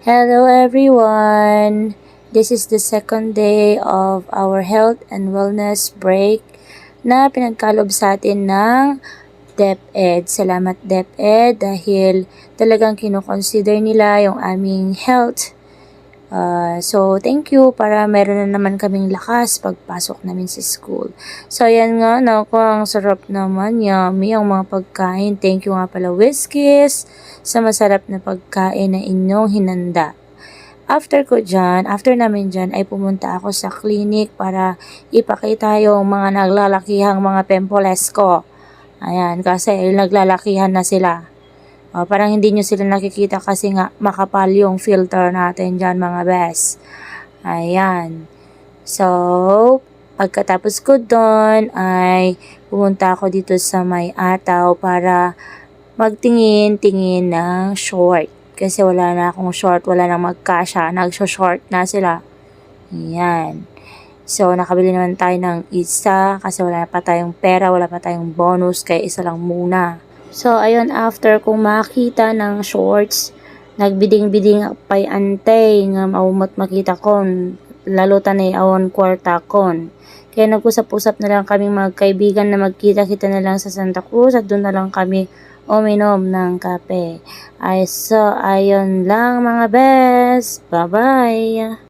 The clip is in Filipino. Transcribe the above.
Hello everyone! This is the second day of our health and wellness break na pinagkalob sa atin ng DepEd. Salamat DepEd dahil talagang kinoconsider nila yung aming health. So, thank you para meron na naman kaming lakas pagpasok namin sa school. So, ayan nga, naku, ang sarap naman, yummy ang mga pagkain. Thank you nga pala, Whiskeys, sa masarap na pagkain na inyong hinanda. After namin dyan, ay pumunta ako sa clinic para ipakita yung mga naglalakihang mga pimples ko. Ayan, kasi naglalakihan na sila. Parang hindi nyo sila nakikita kasi nga makapal yung filter natin dyan mga best. Ayan. So, pagkatapos ko doon ay pumunta ako dito sa may Ataw para magtingin-tingin ng short. Kasi wala na akong short, wala nang magkasya. Nagso-short na sila. Ayan. So, nakabili naman tayo ng isa kasi wala pa tayong pera, wala pa tayong bonus, kaya isa lang muna. So, ayun, after kong makita ng shorts, nagbiding-biding pa'y antay nga maumot makita kon, lalo tanay awon kwarta kon. Kaya nag-usap-usap na lang kaming magkaibigan na magkita-kita na lang sa Santa Cruz at doon na lang kami uminom ng kape. So, ayun lang mga best. Bye-bye!